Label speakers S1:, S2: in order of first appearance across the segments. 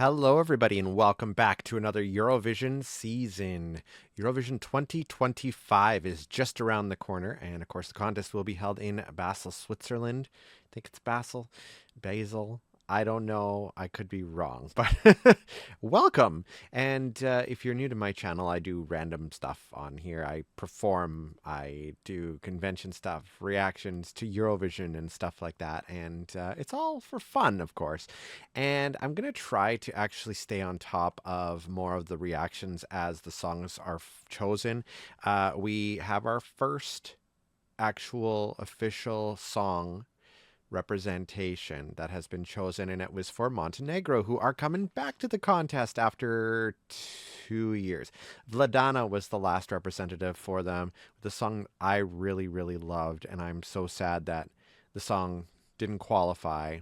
S1: Hello, everybody, and welcome back to another Eurovision season. Eurovision 2025 is just around the corner, and of course, the contest will be held in Basel, Switzerland. I think it's Basel. I don't know. I could be wrong, but welcome. And if you're new to my channel, I do random stuff on here. I perform, I do convention stuff, reactions to Eurovision and stuff like that. And it's all for fun, of course. And I'm going to try to actually stay on top of more of the reactions as the songs are chosen. We have our first actual official song representation that has been chosen, and it was for Montenegro, who are coming back to the contest after 2 years. Vladana was the last representative for them. The song I really, really loved, and I'm so sad that the song didn't qualify.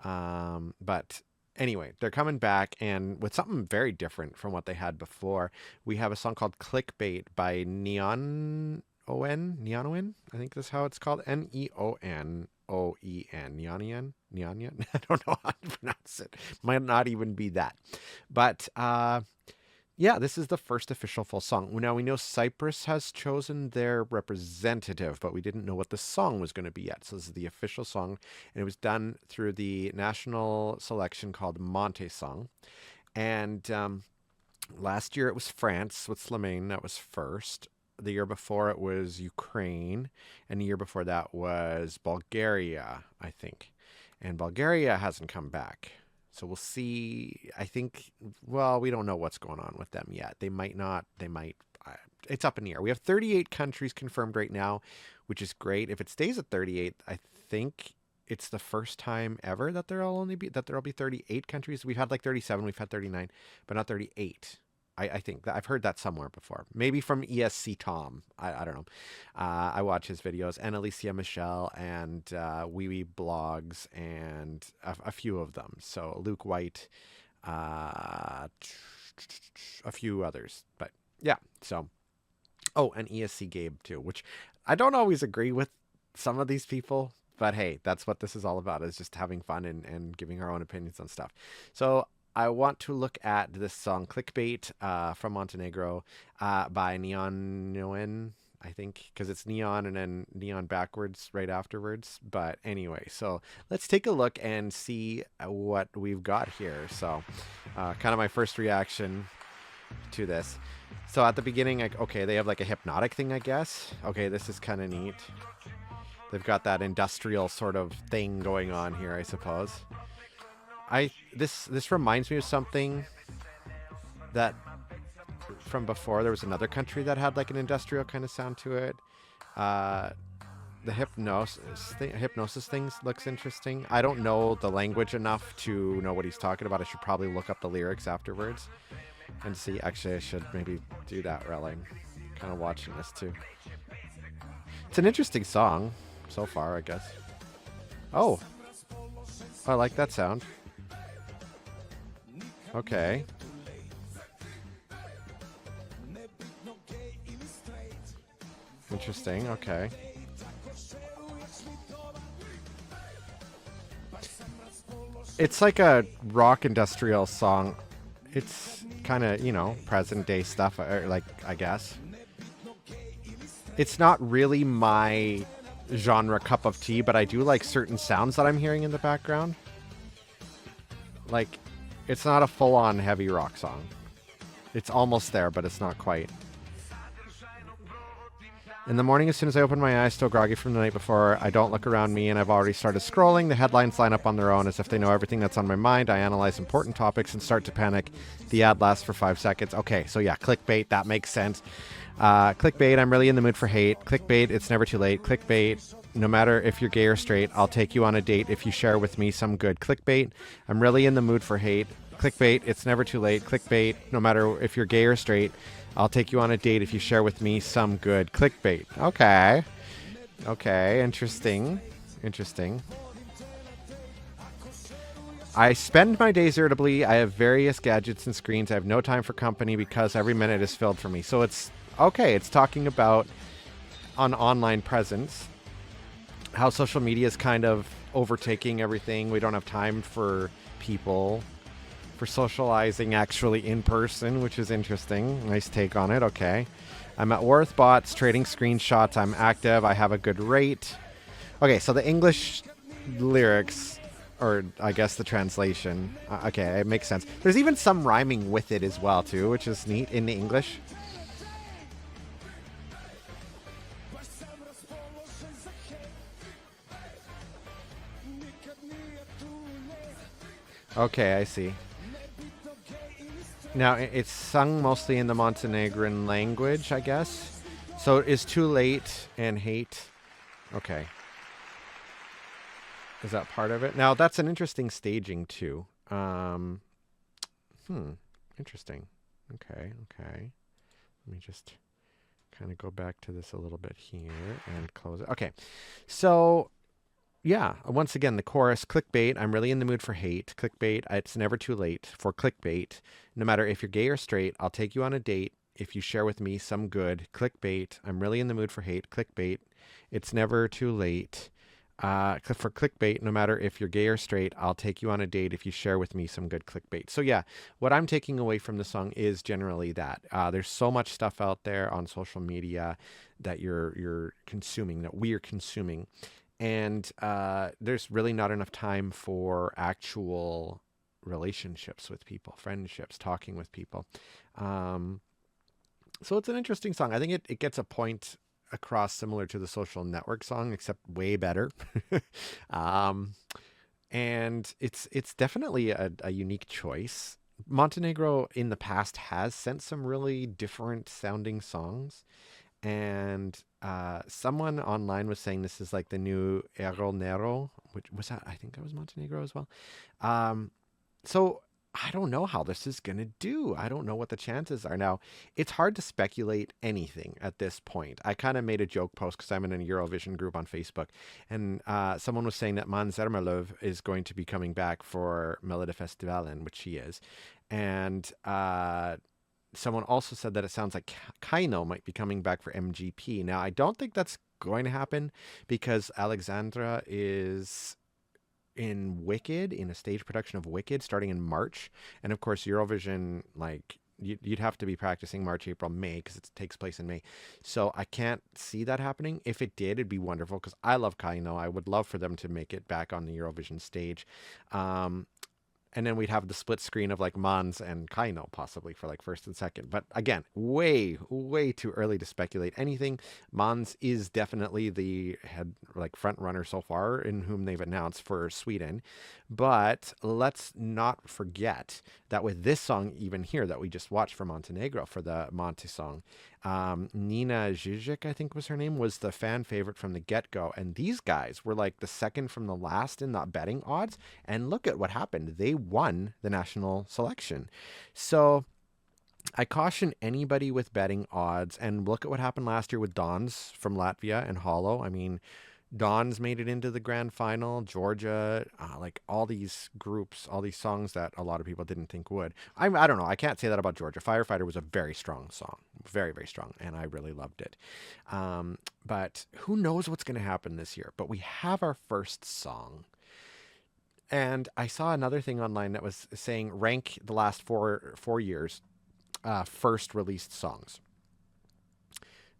S1: But anyway, they're coming back, and with something very different from what they had before. We have a song called Clickbait by NeonoeN, I think that's how it's called. NeonoeN. NeonoeN. I don't know how to pronounce it. Might not even be that. But yeah, this is the first official full song. Now, we know Cyprus has chosen their representative, but we didn't know what the song was going to be yet. So this is the official song, and it was done through the national selection called Monte Song. And last year it was France with Slimane that was first. The year before it was Ukraine, and the year before that was Bulgaria, I think. And Bulgaria hasn't come back. So we'll see. I think, well, we don't know what's going on with them yet. They might not. It's up in the air. We have 38 countries confirmed right now, which is great. If it stays at 38, I think it's the first time ever that there'll be 38 countries. We've had like 37, we've had 39, but not 38. I think that I've heard that somewhere before. Maybe from ESC Tom. I don't know. I watch his videos, and Alicia Michelle, and Wee Wee Blogs, and a few of them. So Luke White, a few others. But yeah, so. Oh, and ESC Gabe too, which I don't always agree with some of these people. But hey, that's what this is all about, is just having fun and giving our own opinions on stuff. So I want to look at this song, Clickbait, from Montenegro, by NeonoeN, I think, because it's neon and then neon backwards right afterwards. But anyway, so let's take a look and see what we've got here. So kind of my first reaction to this. So at the beginning, okay, they have like a hypnotic thing, I guess. Okay, this is kind of neat. They've got that industrial sort of thing going on here, I suppose. This reminds me of something that from before. There was another country that had like an industrial kind of sound to it. The hypnosis things looks interesting. I don't know the language enough to know what he's talking about. I should probably look up the lyrics afterwards and see. Actually, I should maybe do that while I'm kind of watching this too. It's an interesting song so far, I guess. Oh, I like that sound. Okay. Interesting. Okay. It's like a rock industrial song. It's kind of, present day stuff, like, I guess. It's not really my genre cup of tea, but I do like certain sounds that I'm hearing in the background. Like, it's not a full-on heavy rock song. It's almost there, but it's not quite. In the morning, as soon as I open my eyes, still groggy from the night before, I don't look around me, and I've already started scrolling. The headlines line up on their own as if they know everything that's on my mind. I analyze important topics and start to panic. The ad lasts for 5 seconds. Okay, so yeah, clickbait, that makes sense. Clickbait, I'm really in the mood for hate. Clickbait, it's never too late. Clickbait, no matter if you're gay or straight, I'll take you on a date if you share with me some good. Clickbait, I'm really in the mood for hate. Clickbait, it's never too late. Clickbait, no matter if you're gay or straight, I'll take you on a date if you share with me some good. Clickbait. Okay. Okay, interesting. Interesting. I spend my days irritably. I have various gadgets and screens. I have no time for company because every minute is filled for me. So it's, okay, it's talking about an online presence, how social media is kind of overtaking everything. We don't have time for people. for socializing actually in person, which is interesting. Nice take on it. Okay. I'm at Worthbots, trading screenshots. I'm active. I have a good rate. Okay, so the English lyrics, or I guess the translation. Okay, it makes sense. There's even some rhyming with it as well, too, which is neat in the English. Okay, I see. Now, it's sung mostly in the Montenegrin language, I guess. So is Too Late and Hate. Okay. Is that part of it? Now, that's an interesting staging, too. Interesting. Okay. Let me just kind of go back to this a little bit here and close it. Okay. So, yeah, once again, the chorus, clickbait, I'm really in the mood for hate. Clickbait, it's never too late for clickbait. No matter if you're gay or straight, I'll take you on a date if you share with me some good. Clickbait, I'm really in the mood for hate. Clickbait, it's never too late. For clickbait, no matter if you're gay or straight, I'll take you on a date if you share with me some good clickbait. So yeah, what I'm taking away from the song is generally that there's so much stuff out there on social media that you're consuming, that we are consuming, and there's really not enough time for actual relationships with people, friendships, talking with people. So it's an interesting song. I think it gets a point across similar to the Social Network song, except way better. And it's definitely a unique choice. Montenegro in the past has sent some really different sounding songs, and someone online was saying this is like the new Ero Nero, which was that, I think that was Montenegro as well. So I don't know how this is going to do. I don't know what the chances are. Now, it's hard to speculate anything at this point. I kind of made a joke post because I'm in a Eurovision group on Facebook, and someone was saying that Man Zermelov is going to be coming back for Melodifestivalen, which he is. And someone also said that it sounds like Kaino might be coming back for MGP. Now, I don't think that's going to happen because Alexandra is in Wicked, in a stage production of Wicked starting in March. And of course, Eurovision, like, you'd have to be practicing March, April, May because it takes place in May. So I can't see that happening. If it did, it'd be wonderful because I love Kaino. I would love for them to make it back on the Eurovision stage. And then we'd have the split screen of like Mons and Kaino possibly for like first and second. But again, way too early to speculate anything. Mons is definitely the head, like, front runner so far in whom they've announced for Sweden. But let's not forget that with this song even here that we just watched for Montenegro, for the Monte song, Nina Žižić, I think was her name, was the fan favorite from the get-go. And these guys were like the second from the last in the betting odds. And look at what happened. They won the national selection. So I caution anybody with betting odds. And look at what happened last year with Dons from Latvia and Hollow. I mean, Dons made it into the grand final. Georgia, like all these groups, all these songs that a lot of people didn't think would. I don't know. I can't say that about Georgia. Firefighter was a very strong song. Very, very strong. And I really loved it. But who knows what's going to happen this year. But we have our first song. And I saw another thing online that was saying rank the last four years first released songs.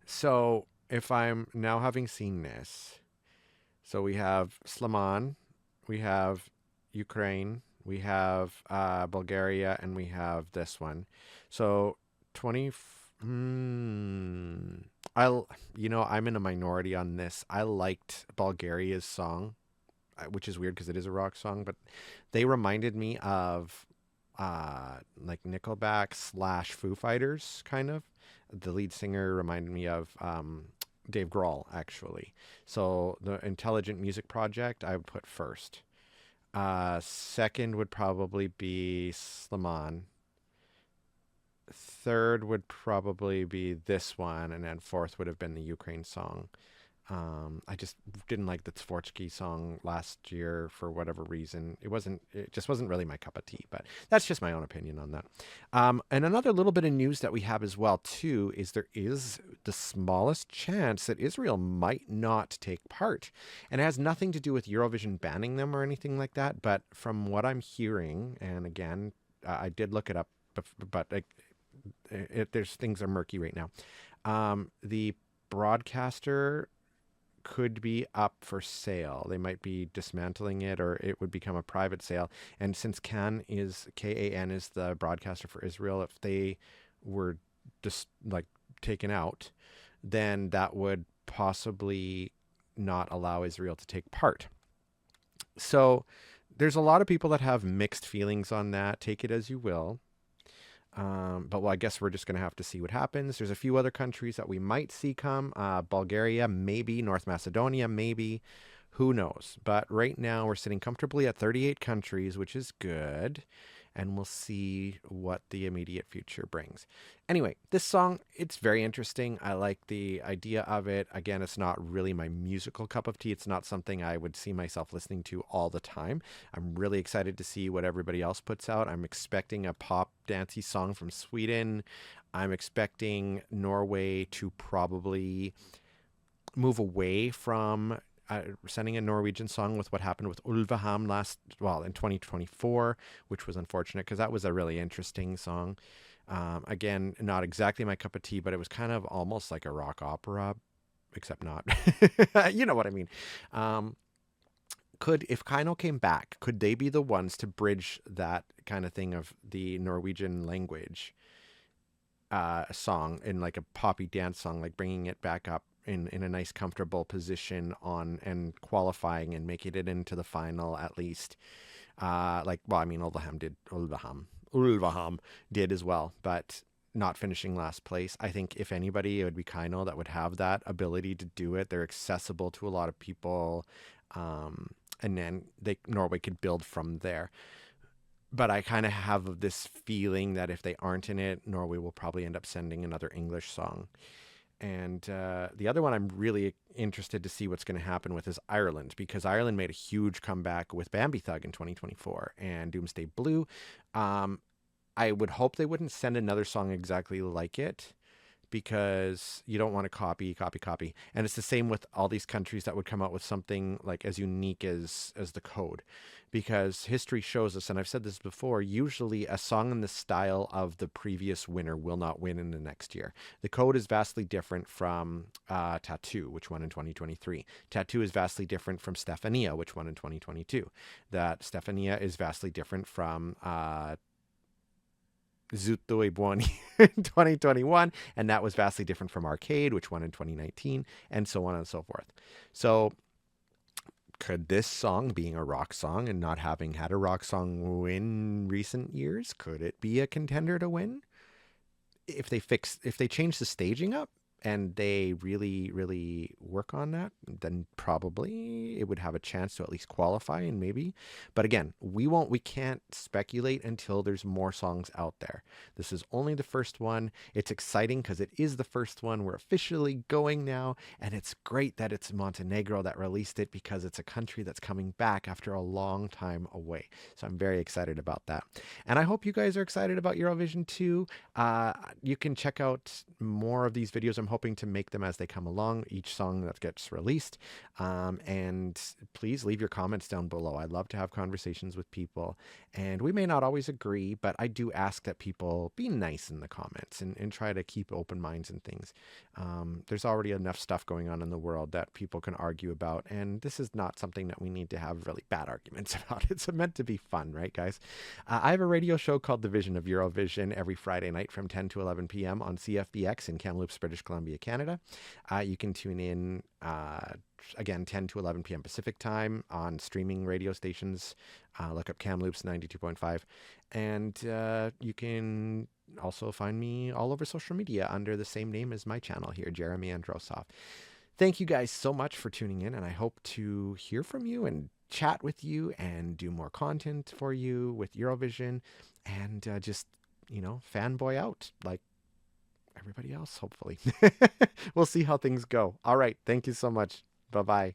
S1: So if I'm now having seen this, so we have Slaman, we have Ukraine, we have Bulgaria, and we have this one. So I'm in a minority on this. I liked Bulgaria's song, which is weird because it is a rock song, but they reminded me of like Nickelback / Foo Fighters, kind of. The lead singer reminded me of Dave Grohl, actually. So the Intelligent Music Project, I would put first. Second would probably be Slaman. Third would probably be this one, and then fourth would have been the Ukraine song. I just didn't like the Tvorchky song last year for whatever reason. It just wasn't really my cup of tea, but that's just my own opinion on that. And another little bit of news that we have as well, too, is there is the smallest chance that Israel might not take part. And it has nothing to do with Eurovision banning them or anything like that. But from what I'm hearing, and again, I did look it up, but there's things are murky right now. The broadcaster could be up for sale. They might be dismantling it, or it would become a private sale. And since KAN is the broadcaster for Israel, if they were just like taken out, then that would possibly not allow Israel to take part. So there's a lot of people that have mixed feelings on that. Take it as you will. But well, I guess we're just going to have to see what happens. There's a few other countries that we might see come. Bulgaria, maybe. North Macedonia, maybe. Who knows? But right now we're sitting comfortably at 38 countries, which is good. And we'll see what the immediate future brings. Anyway, this song, it's very interesting. I like the idea of it. Again, it's not really my musical cup of tea. It's not something I would see myself listening to all the time. I'm really excited to see what everybody else puts out. I'm expecting a pop dancey song from Sweden. I'm expecting Norway to probably move away from sending a Norwegian song with what happened with Ulveham in 2024, which was unfortunate because that was a really interesting song. Again, not exactly my cup of tea, but it was kind of almost like a rock opera, except not. You know what I mean? If Kaino came back, could they be the ones to bridge that kind of thing of the Norwegian language song in like a poppy dance song, like bringing it back up in a nice comfortable position on and qualifying and making it into the final at least. Ulveham did as well, but not finishing last place. I think if anybody, it would be Kaino that would have that ability to do it. They're accessible to a lot of people, and then Norway could build from there. But I kind of have this feeling that if they aren't in it, Norway will probably end up sending another English song. And the other one I'm really interested to see what's going to happen with is Ireland, because Ireland made a huge comeback with Bambi Thug in 2024 and Doomsday Blue. I would hope they wouldn't send another song exactly like it, because you don't want to copy. And it's the same with all these countries that would come out with something like as unique as the Code, because history shows us, and I've said this before, usually a song in the style of the previous winner will not win in the next year. The Code is vastly different from Tattoo, which won in 2023. Tattoo is vastly different from Stefania, which won in 2022. That Stefania is vastly different from Zutto e Buoni in 2021, and that was vastly different from Arcade, which won in 2019, and so on and so forth. So could this song, being a rock song and not having had a rock song win recent years, could it be a contender to win? If they change the staging up and they really, really work on that, then probably it would have a chance to at least qualify and maybe. But again, we can't speculate until there's more songs out there. This is only the first one. It's exciting because it is the first one. We're officially going now, and it's great that it's Montenegro that released it, because it's a country that's coming back after a long time away. So I'm very excited about that. And I hope you guys are excited about Eurovision too. You can check out more of these videos. I'm hoping to make them as they come along, each song that gets released. And please leave your comments down below. I love to have conversations with people, and we may not always agree, but I do ask that people be nice in the comments and try to keep open minds and things. There's already enough stuff going on in the world that people can argue about, and this is not something that we need to have really bad arguments about. It's meant to be fun, right, guys? I have a radio show called The Vision of Eurovision every Friday night from 10 to 11 p.m. on CFBX in Kamloops, British Columbia, Canada. You can tune in again 10 to 11 p.m. Pacific time on streaming radio stations. Look up Kamloops 92.5, and you can also find me all over social media under the same name as my channel here, Jeremy Androsov. Thank you guys so much for tuning in, and I hope to hear from you and chat with you and do more content for you with Eurovision, and just, fanboy out like everybody else, hopefully. We'll see how things go. All right. Thank you so much. Bye-bye.